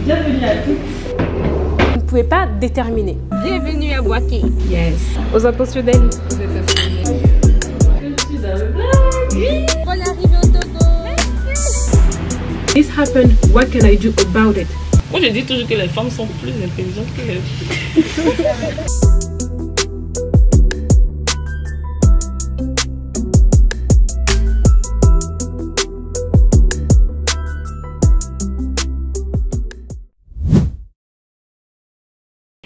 Bienvenue à tous. Vous ne pouvez pas déterminer. Bienvenue à Boaké. Yes. Aux intentionnels. Vous êtes intentionnels. Je suis dans le vlog. Oui. On est arrivé au Togo. This happened. What can I do about it? Moi, je dis toujours que les femmes sont plus intelligentes que les...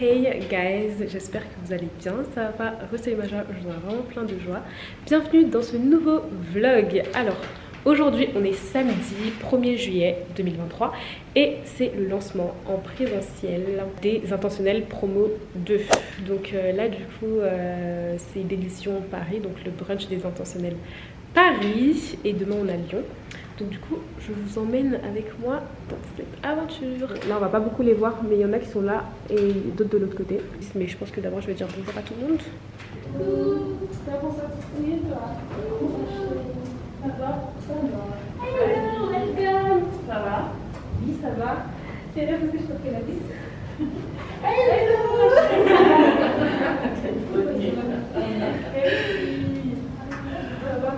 Hey guys, j'espère que vous allez bien, ça va, Salut Maja, je vous ai vraiment plein de joie. Bienvenue dans ce nouveau vlog. Alors, aujourd'hui on est samedi 1er juillet 2023 et c'est le lancement en présentiel des Intentionnels Promo 2. Donc là du coup c'est l'édition Paris, donc le brunch des Intentionnels Paris, et demain on a Lyon. Donc du coup, je vous emmène avec moi dans cette aventure. Là, on va pas beaucoup les voir, mais il y en a qui sont là et d'autres de l'autre côté. Mais je pense que d'abord, je vais dire bonjour à tout le monde. Ça va? Ça va. Hello, welcome. Ça va? Oui, ça va. C'est là parce que je te fais la bise. Hello. Ça va?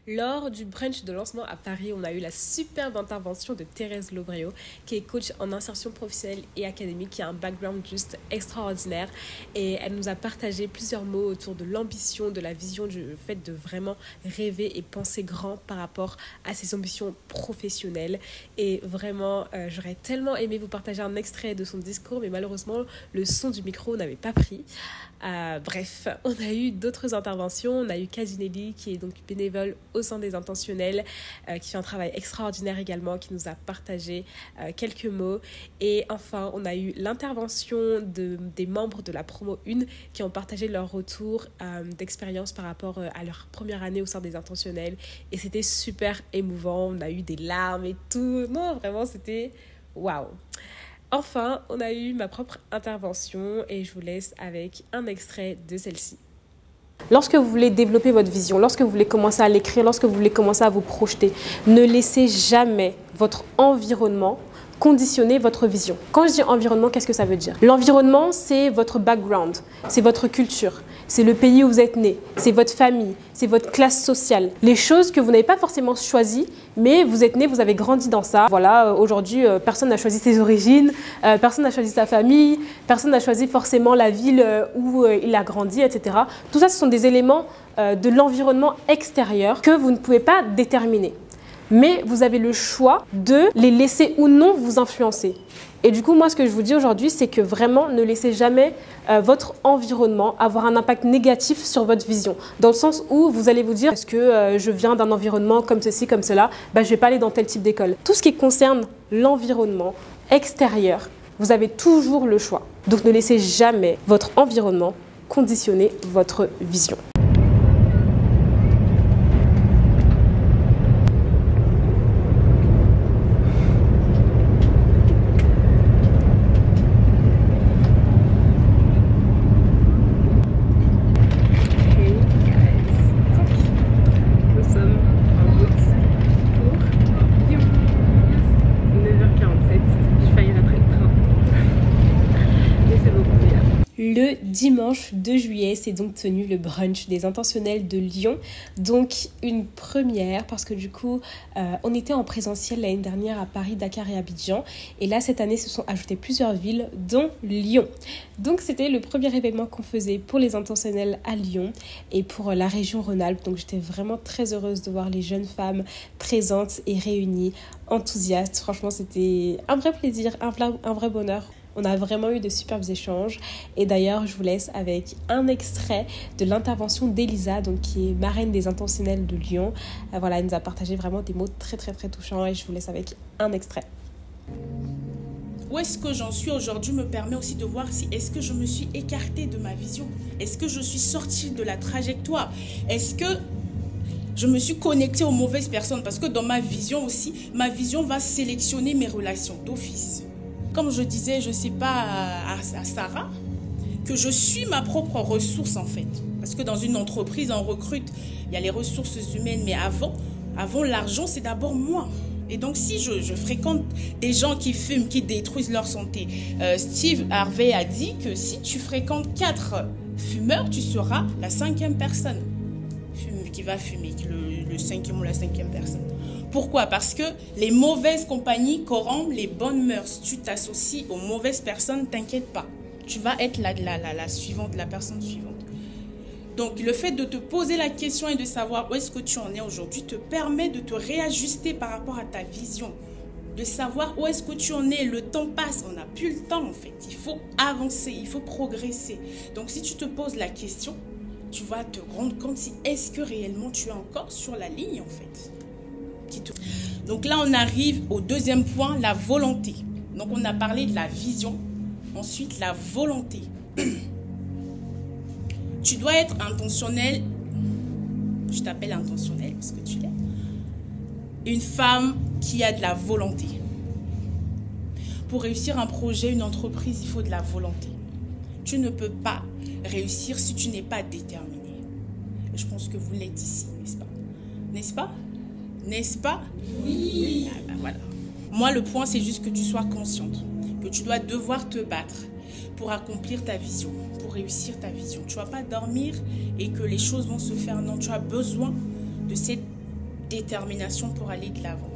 Lors du brunch de lancement à Paris, on a eu la superbe intervention de Thérèse Lobreo, qui est coach en insertion professionnelle et académique, qui a un background juste extraordinaire. Et elle nous a partagé plusieurs mots autour de l'ambition, de la vision, du fait de vraiment rêver et penser grand par rapport à ses ambitions professionnelles. Et vraiment, j'aurais tellement aimé vous partager un extrait de son discours, mais malheureusement, le son du micro n'avait pas pris. Bref, on a eu d'autres interventions. On a eu Kadinelli, qui est donc bénévole au sein des Intentionnels, qui fait un travail extraordinaire également, qui nous a partagé quelques mots. Et enfin, on a eu l'intervention des membres de la promo 1 qui ont partagé leur retour d'expérience par rapport à leur première année au sein des Intentionnels. Et c'était super émouvant. On a eu des larmes et tout. Non, vraiment, c'était waouh! Enfin, on a eu ma propre intervention et je vous laisse avec un extrait de celle-ci. Lorsque vous voulez développer votre vision, lorsque vous voulez commencer à l'écrire, lorsque vous voulez commencer à vous projeter, ne laissez jamais votre environnement conditionner votre vision. Quand je dis environnement, qu'est-ce que ça veut dire? L'environnement, c'est votre background, c'est votre culture, c'est le pays où vous êtes né, c'est votre famille, c'est votre classe sociale. Les choses que vous n'avez pas forcément choisies, mais vous êtes né, vous avez grandi dans ça. Voilà, aujourd'hui, personne n'a choisi ses origines, personne n'a choisi sa famille, personne n'a choisi forcément la ville où il a grandi, etc. Tout ça, ce sont des éléments de l'environnement extérieur que vous ne pouvez pas déterminer. Mais vous avez le choix de les laisser ou non vous influencer. Et du coup, moi, ce que je vous dis aujourd'hui, c'est que vraiment, ne laissez jamais votre environnement avoir un impact négatif sur votre vision. Dans le sens où vous allez vous dire, est-ce que je viens d'un environnement comme ceci, comme cela, je ne vais pas aller dans tel type d'école. Tout ce qui concerne l'environnement extérieur, vous avez toujours le choix. Donc, ne laissez jamais votre environnement conditionner votre vision. Le dimanche 2 juillet, c'est donc tenu le brunch des Intentionnels de Lyon. Donc une première parce que du coup, on était en présentiel l'année dernière à Paris, Dakar et Abidjan. Et là, cette année, se sont ajoutées plusieurs villes, dont Lyon. Donc c'était le premier événement qu'on faisait pour les Intentionnels à Lyon et pour la région Rhône-Alpes. Donc j'étais vraiment très heureuse de voir les jeunes femmes présentes et réunies, enthousiastes. Franchement, c'était un vrai plaisir, un vrai bonheur. On a vraiment eu de superbes échanges et d'ailleurs je vous laisse avec un extrait de l'intervention d'Elisa, donc qui est marraine des Intentionnels de Lyon. Voilà, elle nous a partagé vraiment des mots très touchants et je vous laisse avec un extrait. Où est-ce que j'en suis aujourd'hui me permet aussi de voir si est-ce que je me suis écartée de ma vision, est-ce que je suis sortie de la trajectoire, est-ce que je me suis connectée aux mauvaises personnes, parce que dans ma vision aussi, ma vision va sélectionner mes relations d'office. Comme je disais, je ne sais pas à Sarah, que je suis ma propre ressource en fait. Parce que dans une entreprise, on recrute, il y a les ressources humaines, mais avant l'argent, c'est d'abord moi. Et donc, si je fréquente des gens qui fument, qui détruisent leur santé, Steve Harvey a dit que si tu fréquentes 4 fumeurs, tu seras la 5e personne qui va fumer, le 5e ou la 5e personne. Pourquoi? Parce que les mauvaises compagnies corrompent les bonnes mœurs. Tu t'associes aux mauvaises personnes, t'inquiète pas. Tu vas être la suivante, la personne suivante. Donc, le fait de te poser la question et de savoir où est-ce que tu en es aujourd'hui te permet de te réajuster par rapport à ta vision. De savoir où est-ce que tu en es. Le temps passe, on n'a plus le temps en fait. Il faut avancer, il faut progresser. Donc, si tu te poses la question, tu vas te rendre compte si est-ce que réellement tu es encore sur la ligne en fait. Donc là, on arrive au deuxième point, la volonté. Donc, on a parlé de la vision. Ensuite, la volonté. Tu dois être intentionnel. Je t'appelle intentionnel parce que tu l'es. Une femme qui a de la volonté. Pour réussir un projet, une entreprise, il faut de la volonté. Tu ne peux pas réussir si tu n'es pas déterminé. Et je pense que vous l'êtes ici, n'est-ce pas? N'est-ce pas? N'est-ce pas? Oui. Ah ben voilà. Moi, le point, c'est juste que tu sois consciente que tu dois devoir te battre pour accomplir ta vision, pour réussir ta vision. Tu ne vas pas dormir et que les choses vont se faire. Non, tu as besoin de cette détermination pour aller de l'avant.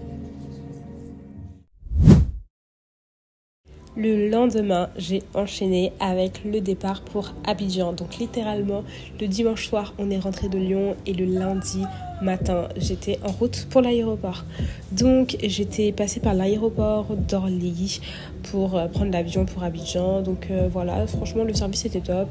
Le lendemain, j'ai enchaîné avec le départ pour Abidjan. Donc littéralement, le dimanche soir, on est rentré de Lyon et le lundi matin, j'étais en route pour l'aéroport. Donc j'étais passée par l'aéroport d'Orly pour prendre l'avion pour Abidjan. Donc voilà, franchement, le service était top.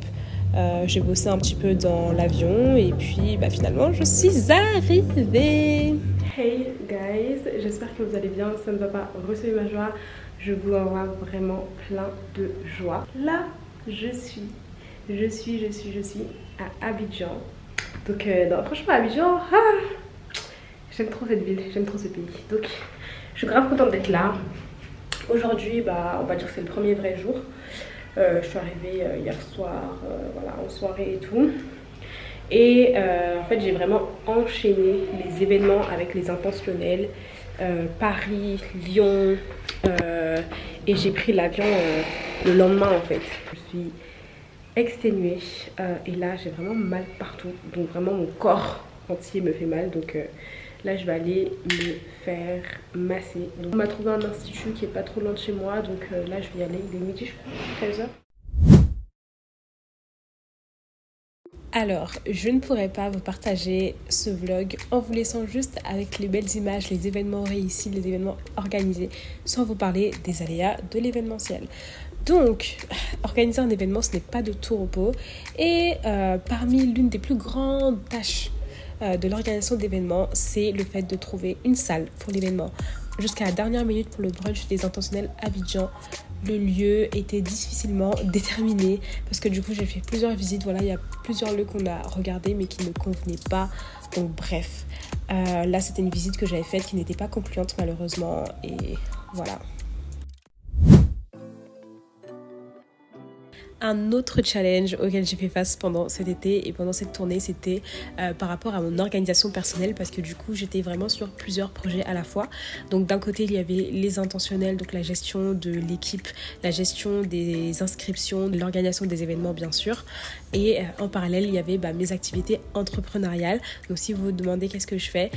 J'ai bossé un petit peu dans l'avion et puis finalement, je suis arrivée. Hey guys, j'espère que vous allez bien. Ça ne va pas recevoir ma joie. Je vous envoie vraiment plein de joie. Là, je suis à Abidjan. Donc, franchement, Abidjan, j'aime trop cette ville, j'aime trop ce pays. Donc, je suis grave contente d'être là. Aujourd'hui, on va dire que c'est le premier vrai jour. Je suis arrivée hier soir, voilà, en soirée et tout. Et en fait, j'ai vraiment enchaîné les événements avec les intentionnels. Paris, Lyon, et j'ai pris l'avion le lendemain en fait. Je suis exténuée et là j'ai vraiment mal partout, donc vraiment mon corps entier me fait mal. Donc là je vais aller me faire masser. Donc, on m'a trouvé un institut qui est pas trop loin de chez moi, donc là je vais y aller. Il est midi, je crois, 13h. Alors, je ne pourrais pas vous partager ce vlog en vous laissant juste avec les belles images, les événements réussis, les événements organisés, sans vous parler des aléas de l'événementiel. Donc, organiser un événement, ce n'est pas de tout repos. Et parmi l'une des plus grandes tâches de l'organisation d'événements, c'est le fait de trouver une salle pour l'événement. Jusqu'à la dernière minute pour le brunch des intentionnels Abidjan, le lieu était difficilement déterminé parce que du coup j'ai fait plusieurs visites. Voilà, il y a plusieurs lieux qu'on a regardés mais qui ne convenaient pas. Donc bref, là c'était une visite que j'avais faite qui n'était pas concluante malheureusement et voilà. Un autre challenge auquel j'ai fait face pendant cet été et pendant cette tournée, c'était par rapport à mon organisation personnelle parce que du coup j'étais vraiment sur plusieurs projets à la fois. Donc d'un côté il y avait les intentionnels, donc la gestion de l'équipe, la gestion des inscriptions, de l'organisation des événements bien sûr, et en parallèle il y avait mes activités entrepreneuriales. Donc si vous vous demandez qu'est-ce que je fais,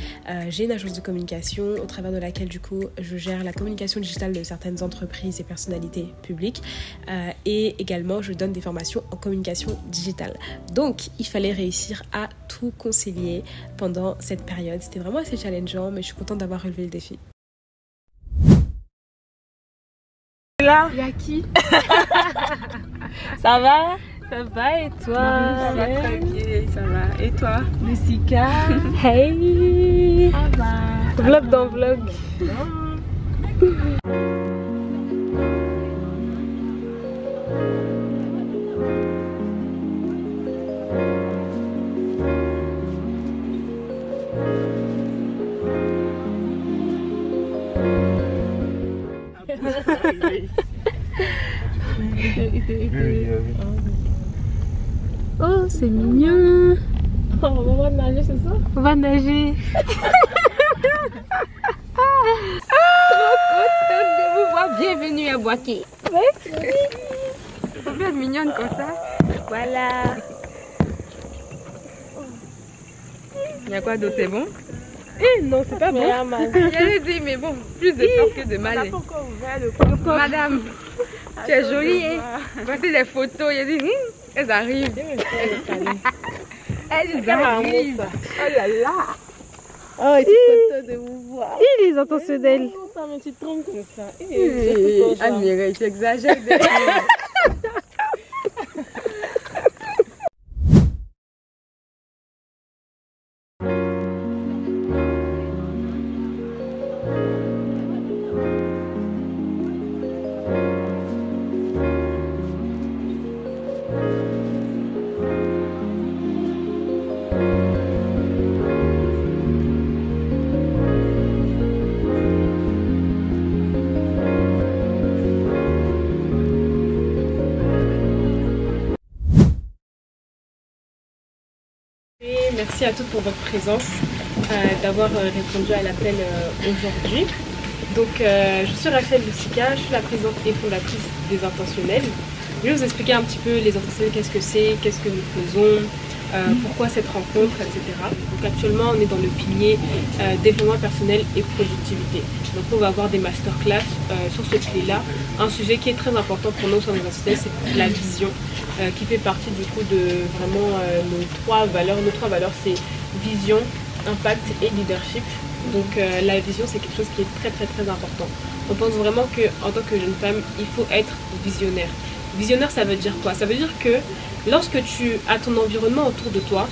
j'ai une agence de communication au travers de laquelle du coup je gère la communication digitale de certaines entreprises et personnalités publiques et également je donne des formations en communication digitale. Donc, il fallait réussir à tout concilier pendant cette période. C'était vraiment assez challengeant, mais je suis contente d'avoir relevé le défi. Là, il y a qui? Ça va? Ça va et toi? Ça va très bien, ça va. Et toi? Lucica. Hey! Ça va. Vlog dans vlog. Oh, c'est mignon. On va nager, c'est ça? On va nager. Trop contente de vous voir. Bienvenue à Boaké. Faut bien être mignonne comme ça. Voilà. Il y a quoi d'autre, c'est bon? Eh non, c'est pas bon. J'allais dire, mais bon, plus de porc que de mal. Madame, tu es jolie, hein? Voici les photos. Il a dit, elles arrivent. Elles arrivent. Oh là là. Oh, je suis contente de vous voir. Et les intentionnels. Ça me tu trompes comme ça. Admirez, tu exagères. Merci à toutes pour votre présence, d'avoir répondu à l'appel aujourd'hui. Donc, je suis Rachel Lucica, je suis la présidente et fondatrice des Intentionnels. Je vais vous expliquer un petit peu les Intentionnels, qu'est-ce que c'est, qu'est-ce que nous faisons, pourquoi cette rencontre, etc. Donc actuellement, on est dans le pilier développement personnel et productivité. Donc on va avoir des masterclass sur ce pilier-là. Un sujet qui est très important pour nous sur les Intentionnels, c'est la vision, qui fait partie du coup de vraiment nos trois valeurs. Nos trois valeurs, c'est vision, impact et leadership. Donc la vision, c'est quelque chose qui est très très très important. On pense vraiment qu'en tant que jeune femme, il faut être visionnaire. Visionnaire, ça veut dire quoi? Ça veut dire que lorsque tu as ton environnement autour de toi,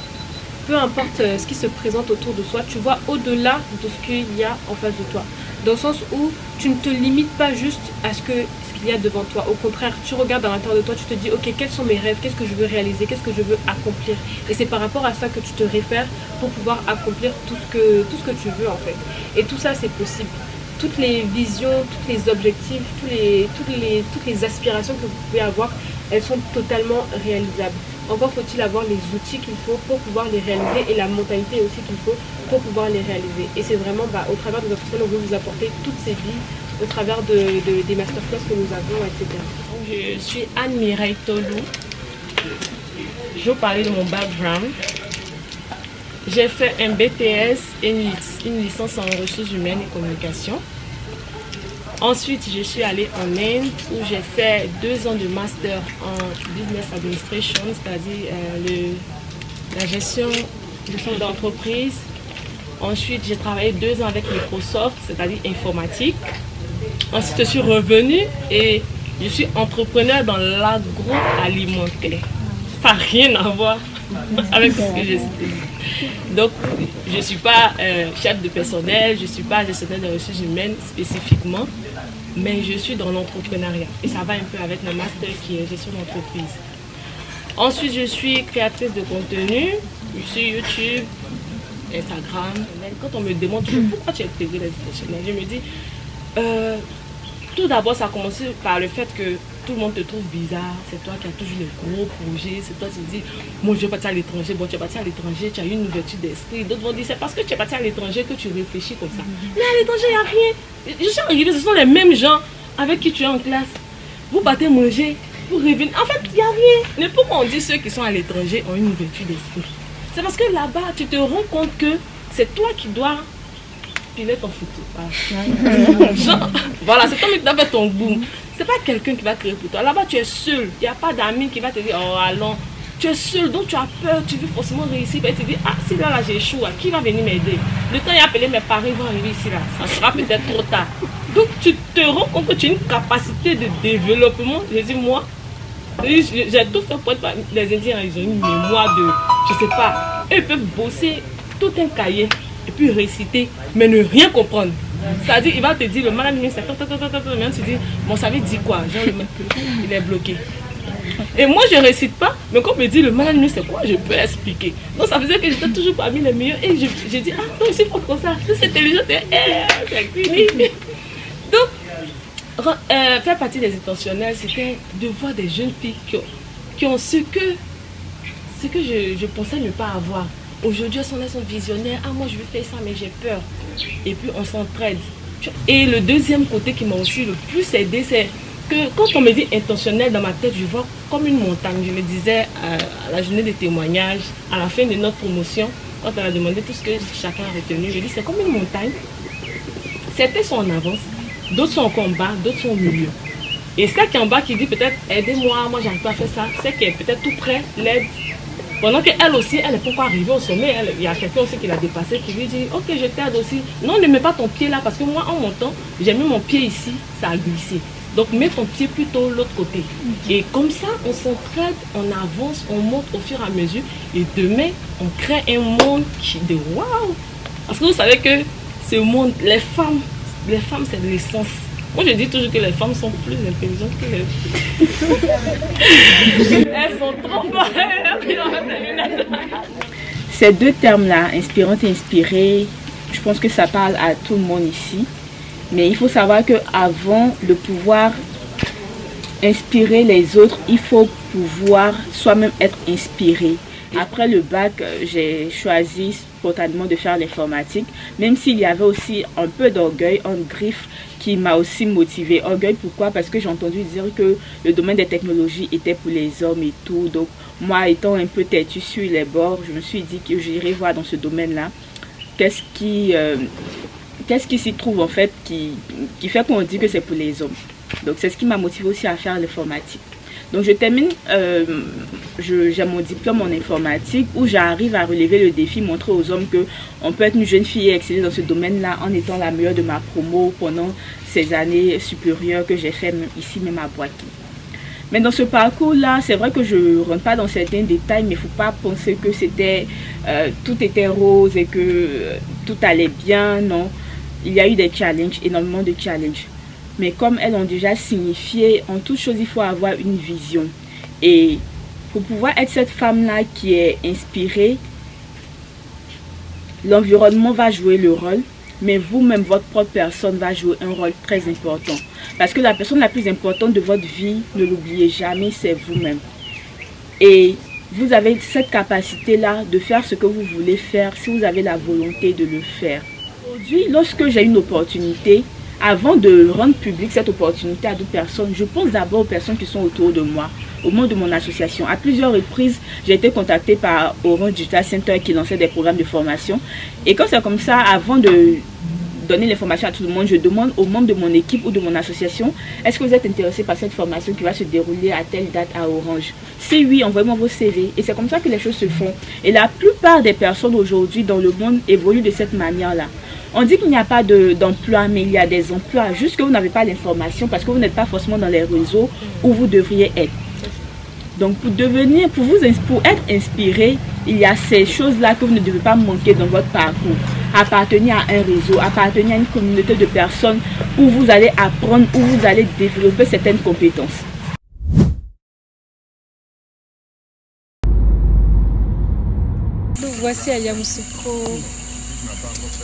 peu importe ce qui se présente autour de toi, tu vois au-delà de ce qu'il y a en face de toi. Dans le sens où tu ne te limites pas juste à ce qu'il y a devant toi. Au contraire, tu regardes à l'intérieur de toi, tu te dis ok, quels sont mes rêves, qu'est-ce que je veux réaliser, qu'est-ce que je veux accomplir. Et c'est par rapport à ça que tu te réfères pour pouvoir accomplir tout ce que tu veux en fait. Et tout ça, c'est possible. Toutes les visions, tous les objectifs, toutes les aspirations que vous pouvez avoir, elles sont totalement réalisables. Encore faut-il avoir les outils qu'il faut pour pouvoir les réaliser et la mentalité aussi qu'il faut pour pouvoir les réaliser. Et c'est vraiment au travers de notre personne, on veut vous apporter toutes ces billes au travers des masterclass que nous avons, etc. Je suis Anne-Mireille Tolou. Je vais vous parler de mon background. J'ai fait un BTS et une licence en ressources humaines et communication. Ensuite, je suis allée en Inde où j'ai fait 2 ans de master en business administration, c'est-à-dire la gestion d'entreprise. Ensuite, j'ai travaillé 2 ans avec Microsoft, c'est-à-dire informatique. Ensuite, je suis revenue et je suis entrepreneur dans l'agroalimentaire. Ça n'a rien à voir avec ce que j'ai cité. Donc, je ne suis pas chef de personnel, je ne suis pas gestionnaire de ressources humaines spécifiquement, mais je suis dans l'entrepreneuriat. Et ça va un peu avec le master qui est gestion d'entreprise. Ensuite, je suis créatrice de contenu, je suis YouTube, Instagram. Quand on me demande pourquoi tu as intégré les intentionnels, je me dis, tout d'abord, ça a commencé par le fait que tout le monde te trouve bizarre, c'est toi qui as toujours les gros projets, c'est toi qui te dis, moi je vais partir à l'étranger, bon tu es parti à l'étranger, tu as eu une ouverture d'esprit, d'autres vont dire c'est parce que tu es parti à l'étranger que tu réfléchis comme ça. Mais à l'étranger, il n'y a rien. Je suis arrivée, ce sont les mêmes gens avec qui tu es en classe. Vous partez manger, vous revenez. En fait, il n'y a rien. Mais pourquoi on dit ceux qui sont à l'étranger ont une ouverture d'esprit? C'est parce que là-bas, tu te rends compte que c'est toi qui dois piler ton photo. Genre, voilà, c'est toi qui dois faire ton boom. C'est pas quelqu'un qui va créer pour toi. Là-bas, tu es seul. Il n'y a pas d'amis qui va te dire, oh allons. Tu es seul, donc tu as peur, tu veux forcément réussir. Et tu te dis, ah si là j'échoue, qui va venir m'aider? Le temps il a appelé mes parents, ils vont arriver ici là. Ça sera peut-être trop tard. Donc tu te rends compte que tu as une capacité de développement. Je dis, moi, j'ai tout fait pour être. Les Indiens, ils ont une mémoire de, je sais pas, eux peuvent bosser tout un cahier et puis réciter, mais ne rien comprendre. C'est-à-dire, il va te dire, le malade ministre, mais tu dis, bon, ça veut dire quoi? Genre, le mec, il est bloqué. Et moi, je ne récite pas, mais quand on me dit, le malade ministre, c'est quoi? Je peux expliquer. Donc, ça faisait que j'étais toujours parmi les meilleurs. Et j'ai dit, ah, non, c'est pas comme ça. C'est intelligent, c'est clinique. Donc, faire partie des intentionnels, c'était de voir des jeunes filles qui ont ce que je pensais ne pas avoir. Aujourd'hui, elles sont visionnaires. Ah, moi, je veux faire ça, mais j'ai peur. Et puis, on s'entraide. Et le deuxième côté qui m'a aussi le plus aidé, c'est que quand on me dit intentionnel dans ma tête, je vois comme une montagne. Je me disais à la journée des témoignages, à la fin de notre promotion, quand on a demandé tout ce que chacun a retenu, je dis c'est comme une montagne. Certains sont en avance, d'autres sont encore en bas, d'autres sont au milieu. Et celle qui est en bas qui dit peut-être aidez-moi, moi j'arrive pas à faire ça, c'est qu'elle est peut-être tout près, l'aide. Pendant qu'elle aussi, elle n'est pas encore arrivée au sommet, il y a quelqu'un aussi qui l'a dépassé, qui lui dit ok je t'aide aussi. Non, ne mets pas ton pied là parce que moi en montant, j'ai mis mon pied ici, ça a glissé. Donc mets ton pied plutôt l'autre côté. Et comme ça, on s'entraide, on avance, on monte au fur et à mesure. Et demain, on crée un monde qui est de waouh. Parce que vous savez que ce monde, les femmes c'est de l'essence. Moi je dis toujours que les femmes sont plus intelligentes que les elles sont trop fortes. Ces deux termes-là, inspirante et inspirée, je pense que ça parle à tout le monde ici. Mais il faut savoir qu'avant de pouvoir inspirer les autres, il faut pouvoir soi-même être inspiré. Après le bac, j'ai choisi spontanément de faire l'informatique, même s'il y avait aussi un peu d'orgueil, un griffe qui m'a aussi motivé. Orgueil, pourquoi? Parce que j'ai entendu dire que le domaine des technologies était pour les hommes et tout. Donc moi, étant un peu têtue sur les bords, je me suis dit que j'irais voir dans ce domaine-là qu'est-ce qui s'y trouve en fait qui fait qu'on dit que c'est pour les hommes. Donc c'est ce qui m'a motivé aussi à faire l'informatique. Donc je termine, j'ai mon diplôme en informatique où j'arrive à relever le défi, montrer aux hommes qu'on peut être une jeune fille et exceller dans ce domaine-là en étant la meilleure de ma promo pendant ces années supérieures que j'ai fait ici même à Boaké. Mais dans ce parcours-là, c'est vrai que je ne rentre pas dans certains détails, mais il ne faut pas penser que tout était rose et que tout allait bien, non. Il y a eu des challenges, énormément de challenges. Mais comme elles ont déjà signifié, en toute chose, il faut avoir une vision. Et pour pouvoir être cette femme-là qui est inspirée, l'environnement va jouer le rôle, mais vous-même, votre propre personne va jouer un rôle très important. Parce que la personne la plus importante de votre vie, ne l'oubliez jamais, c'est vous-même. Et vous avez cette capacité-là de faire ce que vous voulez faire si vous avez la volonté de le faire. Aujourd'hui, lorsque j'ai une opportunité, avant de rendre publique cette opportunité à d'autres personnes, je pense d'abord aux personnes qui sont autour de moi, au monde de mon association. À plusieurs reprises, j'ai été contactée par Orange Digital Center qui lançait des programmes de formation. Et quand c'est comme ça, avant de donner l'information à tout le monde, je demande aux membres de mon équipe ou de mon association, est-ce que vous êtes intéressés par cette formation qui va se dérouler à telle date à Orange? Si oui, envoyez-moi vos CV. Et c'est comme ça que les choses se font. Et la plupart des personnes aujourd'hui dans le monde évoluent de cette manière-là. On dit qu'il n'y a pas d'emploi, mais il y a des emplois. Juste que vous n'avez pas l'information parce que vous n'êtes pas forcément dans les réseaux où vous devriez être. Donc pour être inspiré, il y a ces choses-là que vous ne devez pas manquer dans votre parcours. Appartenir à un réseau, appartenir à une communauté de personnes où vous allez apprendre, où vous allez développer certaines compétences. Nous voici à Yamoussoukro.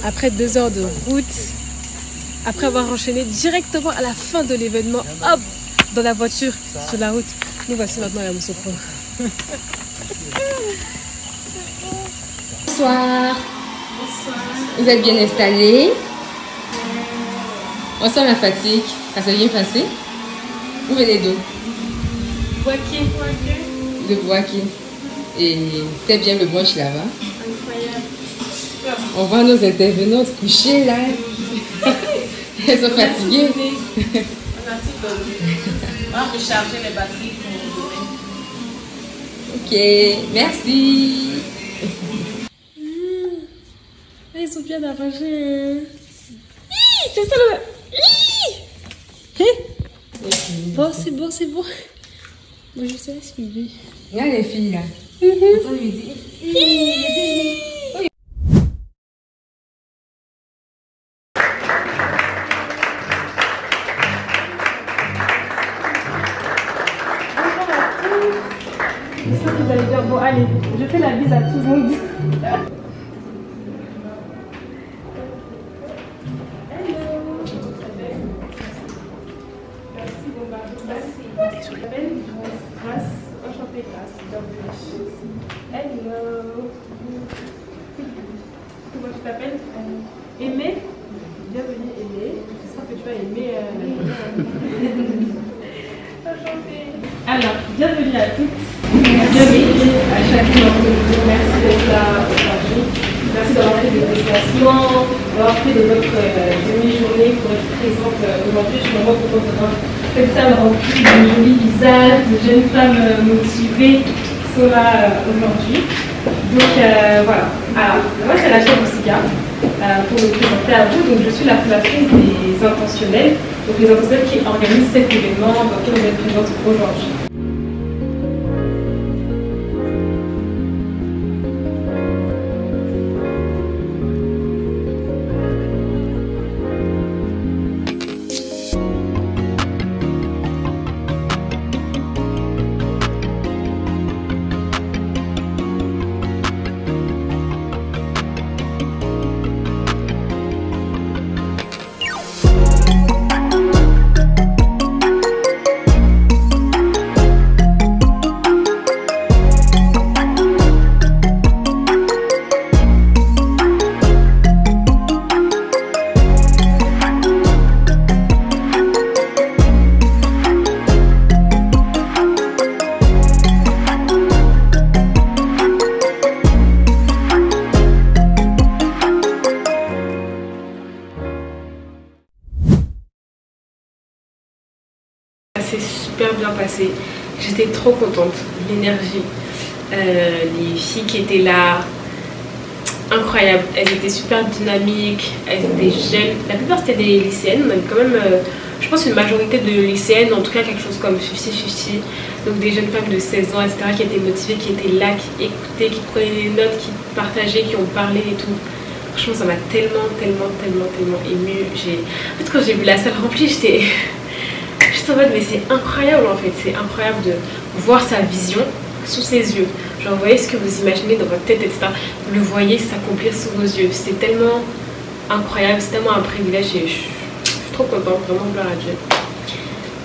Après 2 heures de route, après avoir enchaîné directement à la fin de l'événement, hop, dans la voiture, sur la route, nous voici maintenant à Yamoussoukro. Bonsoir. Vous êtes bien installés? On sent la fatigue. Ça s'est bien passé? Où venez d'où? Boaké. De Boaké. Et c'était bien le brunch là-bas? Incroyable. On voit nos intervenantes couchées là. Elles sont fatiguées. On a tout dormi. On va recharger les batteries pour demain. Ok, merci. Ils sont bien arrangés. C'est ça le... Bon, c'est bon, c'est bon. Moi, je sais suivre. Regarde les filles là. On lui dit... J'espère que vous allez bien. Bon, allez, je fais la bise à tout le monde. Je m'appelle Grace, enchantée Grace, bienvenue. Hello. Alors, bienvenue à toutes. Bienvenue à chacune d'entre vous. Merci d'être là aujourd'hui. Merci d'avoir fait des déplacements, d'avoir fait de votre demi-journée pour être présente aujourd'hui. Je suis vraiment contente de voir cette salle remplie de jolis visages, de jeunes femmes motivées qui sont là aujourd'hui. Donc voilà. Alors, moi c'est Rachel Boussiga pour me présenter à vous. Donc je suis la fondatrice des Intentionnels. Donc les Intentionnels qui organisent cet événement dans lequel vous êtes présente aujourd'hui. C'est super bien passé, j'étais trop contente, l'énergie, les filles qui étaient là, incroyable, elles étaient super dynamiques, elles étaient jeunes, la plupart c'était des lycéennes, on avait quand même, je pense une majorité de lycéennes, en tout cas quelque chose comme 50-50, donc des jeunes femmes de 16 ans, etc. qui étaient motivées, qui étaient là, qui écoutaient, qui prenaient des notes, qui partageaient, qui ont parlé et tout. Franchement ça m'a tellement émue. En fait quand j'ai vu la salle remplie, j'étais en mode mais c'est incroyable en fait, c'est incroyable de voir sa vision sous ses yeux. Genre vous voyez ce que vous imaginez dans votre tête, etc. Vous le voyez s'accomplir sous vos yeux. C'est tellement incroyable, c'est tellement un privilège et je suis trop contente, vraiment gloire à Dieu.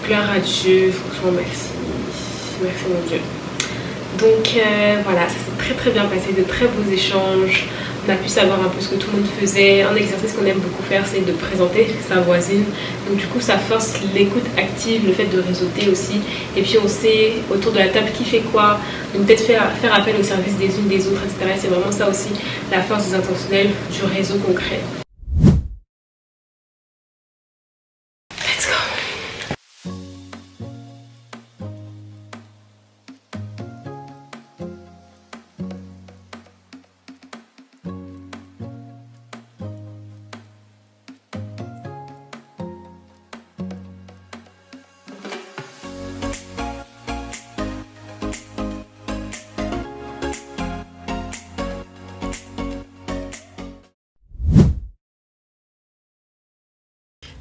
Gloire à Dieu, franchement merci. Merci mon Dieu. Donc voilà, ça s'est très bien passé, de très beaux échanges. On a pu savoir un peu ce que tout le monde faisait. Un exercice qu'on aime beaucoup faire, c'est de présenter sa voisine. Donc du coup, ça force l'écoute active, le fait de réseauter aussi. Et puis on sait autour de la table qui fait quoi. Donc peut-être faire appel au service des unes des autres, etc. C'est vraiment ça aussi, la force des intentionnels, du réseau concret. Let's go!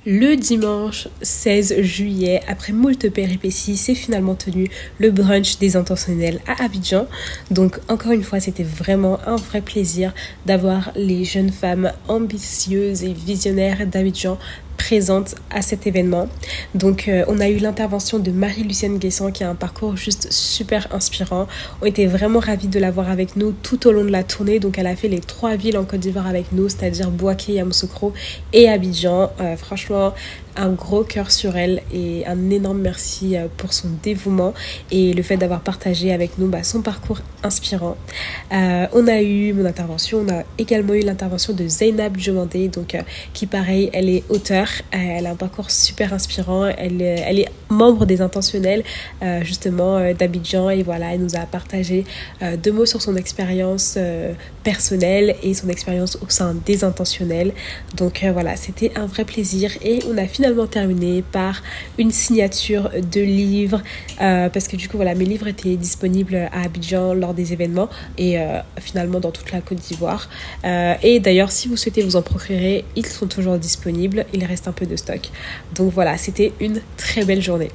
Le dimanche 16 juillet, après moult péripéties, c'est finalement tenu le brunch des Intentionnels à Abidjan. Donc encore une fois, c'était vraiment un vrai plaisir d'avoir les jeunes femmes ambitieuses et visionnaires d'Abidjan présente à cet événement. Donc on a eu l'intervention de Marie-Lucienne Guessant qui a un parcours juste super inspirant. On était vraiment ravis de l'avoir avec nous tout au long de la tournée. Donc elle a fait les 3 villes en Côte d'Ivoire avec nous, c'est-à-dire Bouaké, Yamoussoukro et Abidjan. Franchement, un gros cœur sur elle et un énorme merci pour son dévouement et le fait d'avoir partagé avec nous son parcours inspirant. On a eu mon intervention, on a également eu l'intervention de Zainab Diomandé, donc qui pareil, elle est auteure, elle a un parcours super inspirant, elle est membre des Intentionnels justement d'Abidjan et voilà, elle nous a partagé 2 mots sur son expérience personnelle et son expérience au sein des Intentionnels. Donc voilà, c'était un vrai plaisir et on a finalement terminé par une signature de livres parce que du coup voilà, mes livres étaient disponibles à Abidjan lors des événements et finalement dans toute la Côte d'Ivoire et d'ailleurs si vous souhaitez vous en procurer, ils sont toujours disponibles, il reste un peu de stock. Donc voilà, c'était une très belle journée.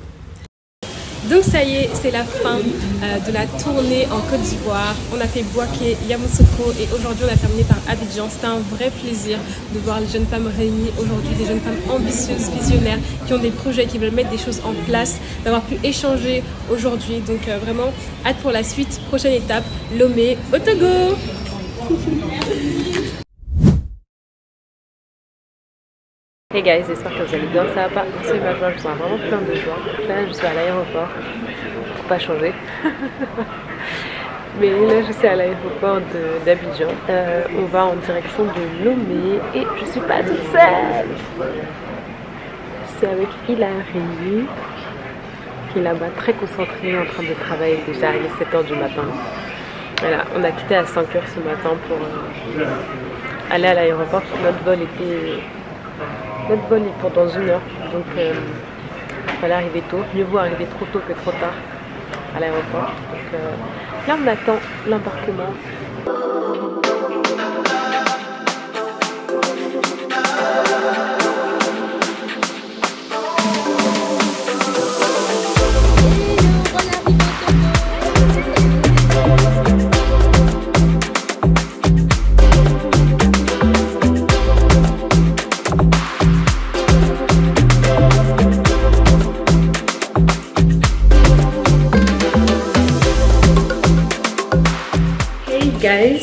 Donc ça y est, c'est la fin de la tournée en Côte d'Ivoire. On a fait Bouaké, Yamoussoukro et aujourd'hui on a terminé par Abidjan. C'était un vrai plaisir de voir les jeunes femmes réunies aujourd'hui, des jeunes femmes ambitieuses, visionnaires, qui ont des projets, qui veulent mettre des choses en place, d'avoir pu échanger aujourd'hui. Donc vraiment, hâte pour la suite. Prochaine étape, Lomé au Togo. Hey guys, j'espère que vous allez bien, ça va pas. On se met à joie, je suis vraiment plein de joie. Là, je suis à l'aéroport pour pas changé. Mais là je suis à l'aéroport d'Abidjan. On va en direction de Lomé et je suis pas toute seule. Je suis avec Hilary qui est là-bas très concentrée en train de travailler déjà. Il est 7 h du matin. Voilà, on a quitté à 5 h ce matin pour aller à l'aéroport parce que notre vol est pour dans 1 heure. Donc il fallait arriver tôt. Mieux vaut arriver trop tôt que trop tard à l'aéroport. Donc là on attend l'embarquement.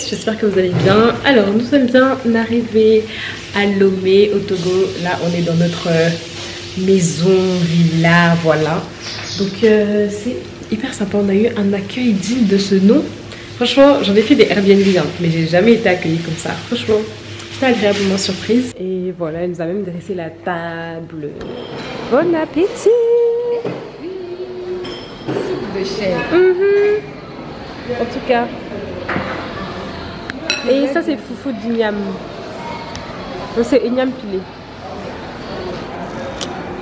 J'espère que vous allez bien. Alors nous sommes bien arrivés à Lomé au Togo. Là on est dans notre maison, villa, voilà. Donc c'est hyper sympa, on a eu un accueil digne de ce nom. Franchement j'en ai fait des Airbnb hein, mais j'ai jamais été accueillie comme ça. Franchement j'étais agréablement surprise. Et voilà, elle nous a même dressé la table. Bon appétit. Soupe de chèvre. En tout cas. Et ça c'est foufou d'igname. Donc c'est igname pilé.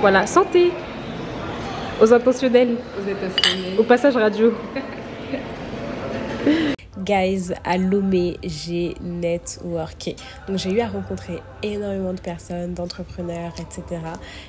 Voilà, santé aux intentionnels. Au passage radio. Guys, à Lomé, j'ai networké. Donc j'ai eu à rencontrer énormément de personnes, d'entrepreneurs, etc.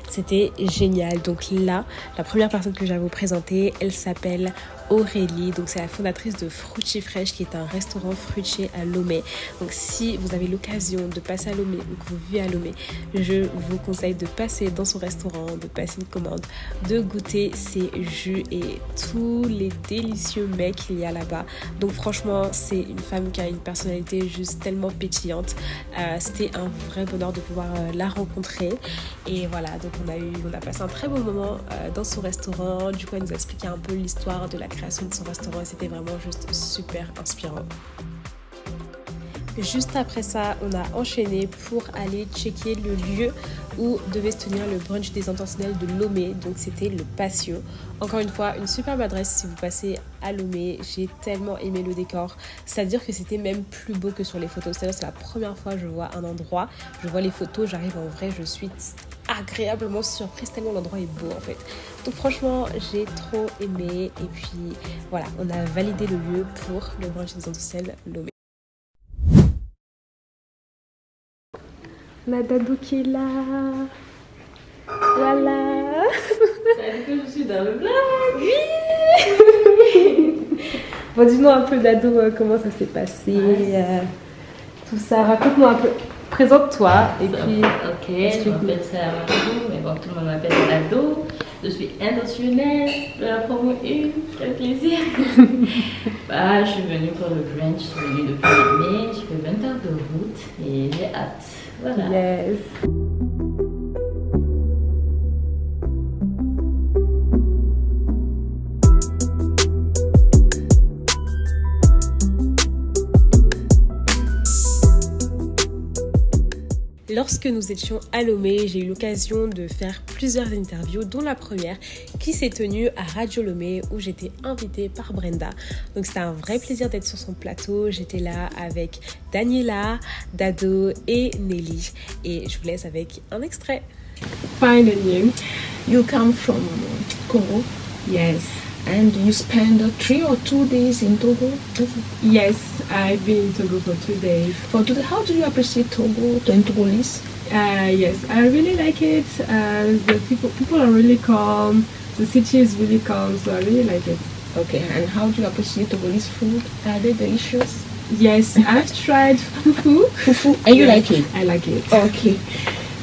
C'était génial. Donc là, la première personne que je vais vous présenter, elle s'appelle Aurélie. Donc c'est la fondatrice de Fruity Fresh, qui est un restaurant fruitier à Lomé. Donc si vous avez l'occasion de passer à Lomé ou que vous vivez à Lomé, je vous conseille de passer dans son restaurant, de passer une commande, de goûter ses jus et tous les délicieux mets qu'il y a là-bas. Donc franchement, c'est une femme qui a une personnalité juste tellement pétillante. C'était un vrai bonheur de pouvoir la rencontrer. Et voilà, donc on a passé un très beau moment dans son restaurant. Du coup, elle nous a expliqué un peu l'histoire de la création de son restaurant et c'était vraiment juste super inspirant. Juste après ça, on a enchaîné pour aller checker le lieu où devait se tenir le brunch des intentionnels de Lomé. Donc c'était le Patio. Encore une fois, une superbe adresse si vous passez à Lomé. J'ai tellement aimé le décor. C'est-à-dire que c'était même plus beau que sur les photos. C'est-à-dire que c'est la première fois que je vois un endroit. Je vois les photos, j'arrive en vrai, je suis agréablement surprise tellement l'endroit est beau en fait. Donc franchement, j'ai trop aimé. Et puis voilà, on a validé le lieu pour le brunch des intentionnels Lomé. La Dadou qui est là. Voilà. Ça veut dire que je suis dans le vlog. Oui. Bon, dis-nous un peu Dadou, comment ça s'est passé, tout ça. Raconte-moi un peu. Présente-toi et puis... Ok, je m'appelle Sarah Dadou, mais bon, tout le monde m'appelle Dadou. Je suis intentionnelle de la promo 1, quel plaisir. Bah, je suis venue pour le brunch, je suis venue depuis mai, je fais 20 heures de route et j'ai hâte. Voilà. Yes. Lorsque nous étions à Lomé, j'ai eu l'occasion de faire plusieurs interviews, dont la première qui s'est tenue à Radio Lomé où j'étais invitée par Brenda. Donc c'était un vrai plaisir d'être sur son plateau. J'étais là avec Daniela, Dado et Nelly. Et je vous laisse avec un extrait. Fine and you? You come from Congo? Yes. And you spend 3 or 2 days in Togo? Yes, I've been in Togo for 2 days. How do you appreciate Togo and Togolese? Yes, I really like it. The people are really calm. The city is really calm, so I really like it. Okay, and how do you appreciate Togolese food? Are they delicious? Yes, I've tried fufu. Fufu, and you like it? I like it. Okay.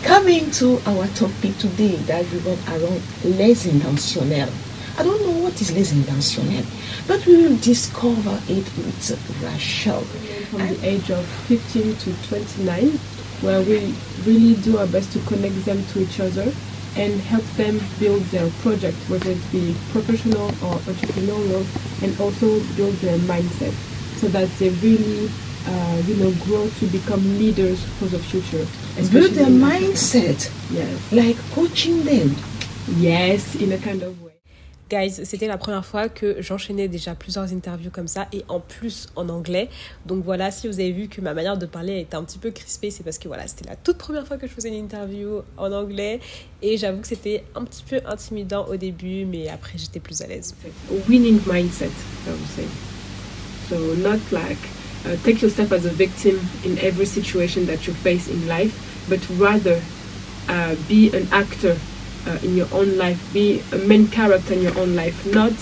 Coming to our topic today that revolves around les intentionnels. I don't know what is les intentionnels, but we will discover it with Rachel. From the age of 15 to 29, where we really do our best to connect them to each other. and help them build their project, whether it be professional or entrepreneurial, and also build their mindset so that they really grow to become leaders for the future. Build their mindset. Yes. Like coaching them. Yes, in a kind of way. Guys, c'était la première fois que j'enchaînais déjà plusieurs interviews comme ça et en plus en anglais. Donc voilà, si vous avez vu que ma manière de parler était un petit peu crispée, c'est parce que voilà, c'était la toute première fois que je faisais une interview en anglais et j'avoue que c'était un petit peu intimidant au début, mais après j'étais plus à l'aise. Winning mindset, I would say. So not like take yourself as a victim in every situation that you face in life, but rather be an actor in your own life, be a main character in your own life, not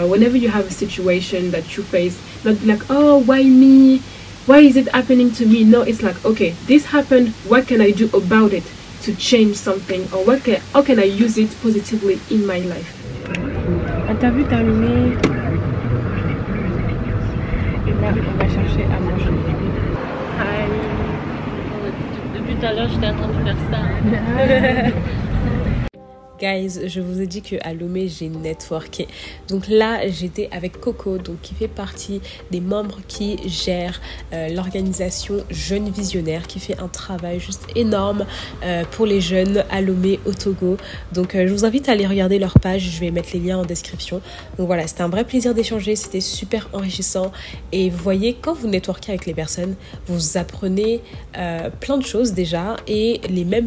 whenever you have a situation that you face, not like, oh, why me? Why is it happening to me? No, it's like, okay, this happened, what can I do about it to change something, or how can I use it positively in my life? Interview terminée. Et là, on va chercher à manger. Hi. Depuis tout à l'heure, j'étais en train de faire ça. Guys, je vous ai dit qu'à Lomé, j'ai networké. Donc là, j'étais avec Coco, donc qui fait partie des membres qui gèrent l'organisation Jeunes Visionnaires, qui fait un travail juste énorme pour les jeunes à Lomé, au Togo. Donc je vous invite à aller regarder leur page, je vais mettre les liens en description. Donc voilà, c'était un vrai plaisir d'échanger, c'était super enrichissant. Et vous voyez, quand vous networkez avec les personnes, vous apprenez plein de choses déjà. Et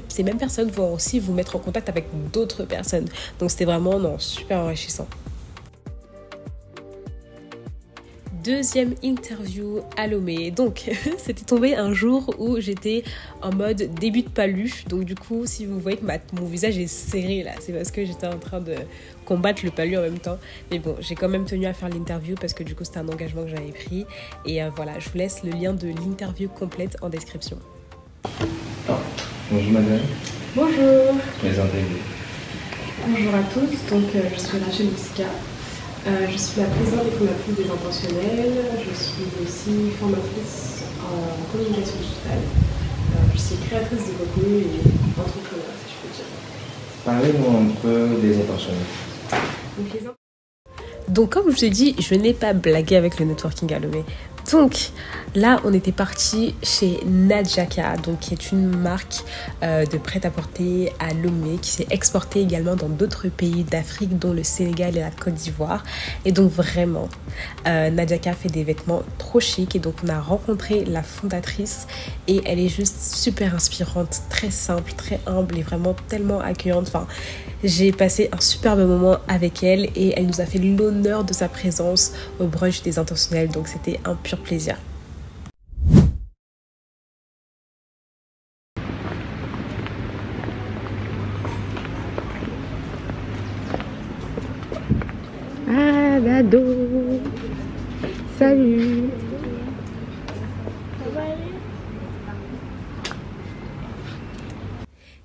ces mêmes personnes vont aussi vous mettre en contact avec d'autres personnes. Donc c'était vraiment super enrichissant. Deuxième interview à Lomé. Donc c'était tombé un jour où j'étais en mode début de palu. Donc du coup, si vous voyez que mon visage est serré là, c'est parce que j'étais en train de combattre le palu en même temps. Mais bon, j'ai quand même tenu à faire l'interview parce que du coup c'était un engagement que j'avais pris. Et voilà, je vous laisse le lien de l'interview complète en description. Bonjour madame. Bonjour. Présentez-vous. Bonjour à tous, donc je suis Rachel Moussika, je suis la présidente et fondatrice des Intentionnels, je suis aussi formatrice en communication digitale, je suis créatrice de contenu et entrepreneur si je peux dire. Parlez-nous un peu des Intentionnels. Donc comme je vous ai dit, je n'ai pas blagué avec le networking à Lomé. Donc là, on était parti chez Nadjaka, donc qui est une marque de prêt-à-porter à Lomé, qui s'est exportée également dans d'autres pays d'Afrique, dont le Sénégal et la Côte d'Ivoire. Et donc vraiment, Nadjaka fait des vêtements trop chics. Et donc on a rencontré la fondatrice et elle est juste super inspirante, très simple, très humble et vraiment tellement accueillante. Enfin, j'ai passé un superbe moment avec elle et elle nous a fait l'honneur de sa présence au brunch des Intentionnels. Donc c'était un pur plaisir. Ah, Dado. Salut.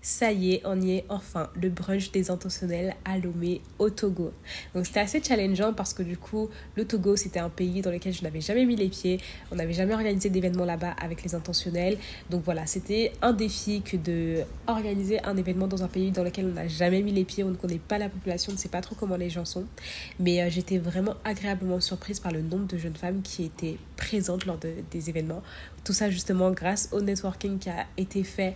Ça y est, on y est enfin, le brunch des Intentionnels à Lomé au Togo. Donc c'était assez challengeant parce que du coup, le Togo c'était un pays dans lequel je n'avais jamais mis les pieds. On n'avait jamais organisé d'événement là-bas avec les Intentionnels. Donc voilà, c'était un défi que de organiser un événement dans un pays dans lequel on n'a jamais mis les pieds. On ne connaît pas la population, on ne sait pas trop comment les gens sont. Mais j'étais vraiment agréablement surprise par le nombre de jeunes femmes qui étaient présentes lors des événements. Tout ça justement grâce au networking qui a été fait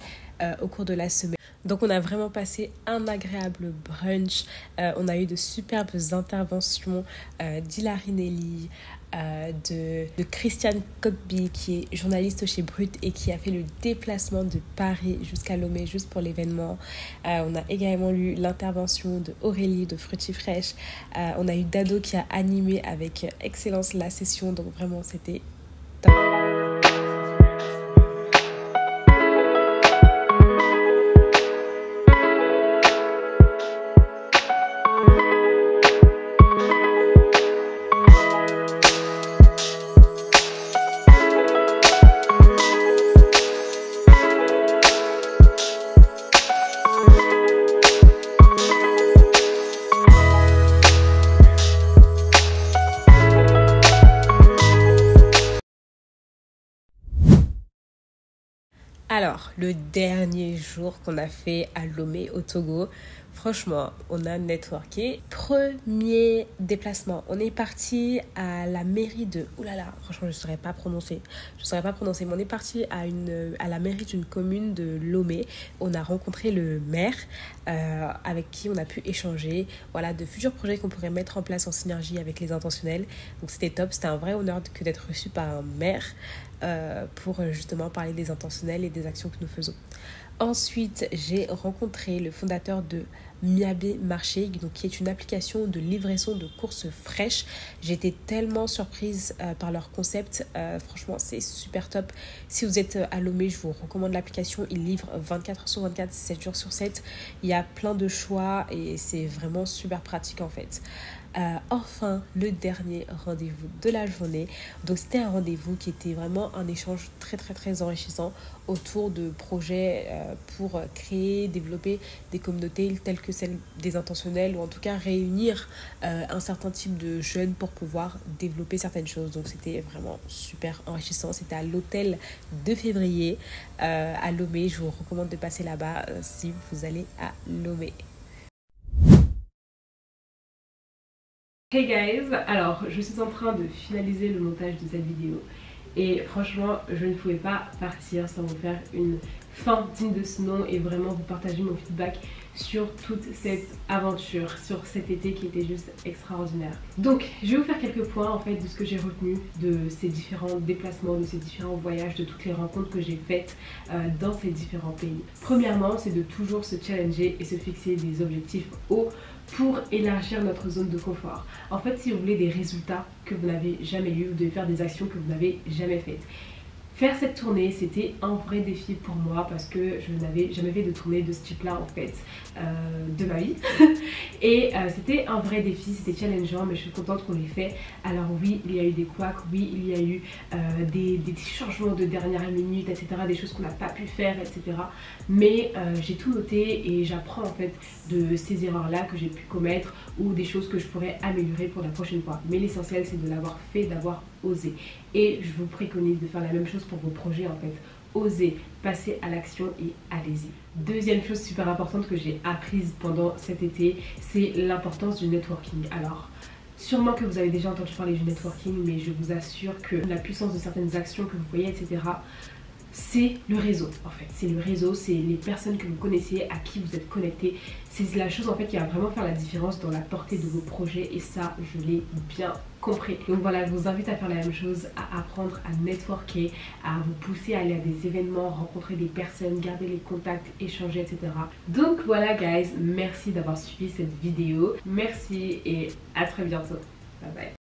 au cours de la semaine. Donc on a vraiment passé un agréable brunch. On a eu de superbes interventions d'Hilary Nelly, de Christiane Cockby qui est journaliste chez Brut et qui a fait le déplacement de Paris jusqu'à Lomé juste pour l'événement. On a également eu l'intervention de Aurélie de Fruitifresh. On a eu Dado qui a animé avec excellence la session. Donc vraiment c'était top. Alors, le dernier jour qu'on a fait à Lomé au Togo, Franchement, on a networké. Premier déplacement, on est parti à la mairie de... Ouh là là, franchement, je ne saurais pas prononcer. Mais on est parti à la mairie d'une commune de Lomé. On a rencontré le maire avec qui on a pu échanger voilà, de futurs projets qu'on pourrait mettre en place en synergie avec les intentionnels. Donc c'était top, c'était un vrai honneur que d'être reçu par un maire pour justement parler des intentionnels et des actions que nous faisons. Ensuite, j'ai rencontré le fondateur de Miabe Marché, donc qui est une application de livraison de courses fraîches. J'étais tellement surprise par leur concept. Franchement, c'est super top. Si vous êtes à Lomé, je vous recommande l'application. Ils livrent 24 heures sur 24, 7 jours sur 7. Il y a plein de choix et c'est vraiment super pratique en fait. Enfin, le dernier rendez-vous de la journée. Donc, c'était un rendez-vous qui était vraiment un échange très enrichissant autour de projets pour créer, développer des communautés telles que celles des intentionnels ou en tout cas réunir un certain type de jeunes pour pouvoir développer certaines choses. Donc, c'était vraiment super enrichissant. C'était à l'hôtel de février à Lomé. Je vous recommande de passer là-bas si vous allez à Lomé. Hey guys, alors je suis en train de finaliser le montage de cette vidéo et franchement je ne pouvais pas partir sans vous faire une fin digne de ce nom et vraiment vous partager mon feedback sur toute cette aventure, sur cet été qui était juste extraordinaire. Donc je vais vous faire quelques points en fait de ce que j'ai retenu de ces différents déplacements, de ces différents voyages, de toutes les rencontres que j'ai faites dans ces différents pays. Premièrement, c'est de toujours se challenger et se fixer des objectifs hauts pour élargir notre zone de confort. En fait, si vous voulez des résultats que vous n'avez jamais eu, vous devez faire des actions que vous n'avez jamais faites. Faire cette tournée, c'était un vrai défi pour moi parce que je n'avais jamais fait de tournée de ce type-là en fait de ma vie. Et c'était un vrai défi, c'était challengeant, mais je suis contente qu'on l'ait fait. Alors oui, il y a eu des couacs, oui, il y a eu des changements de dernière minute, etc. Des choses qu'on n'a pas pu faire, etc. Mais j'ai tout noté et j'apprends en fait de ces erreurs-là que j'ai pu commettre ou des choses que je pourrais améliorer pour la prochaine fois. Mais l'essentiel, c'est de l'avoir fait, d'avoir osé. Et je vous préconise de faire la même chose pour vos projets en fait. Osez, passez à l'action et allez-y. Deuxième chose super importante que j'ai apprise pendant cet été, c'est l'importance du networking. Alors, sûrement que vous avez déjà entendu parler du networking, mais je vous assure que la puissance de certaines actions que vous voyez, etc., c'est le réseau en fait. C'est le réseau, c'est les personnes que vous connaissez, à qui vous êtes connectés. C'est la chose en fait qui va vraiment faire la différence dans la portée de vos projets et ça, je l'ai bien compris. Donc voilà, je vous invite à faire la même chose, à apprendre à networker, à vous pousser à aller à des événements, rencontrer des personnes, garder les contacts, échanger, etc. Donc voilà guys, merci d'avoir suivi cette vidéo. Merci et à très bientôt. Bye bye.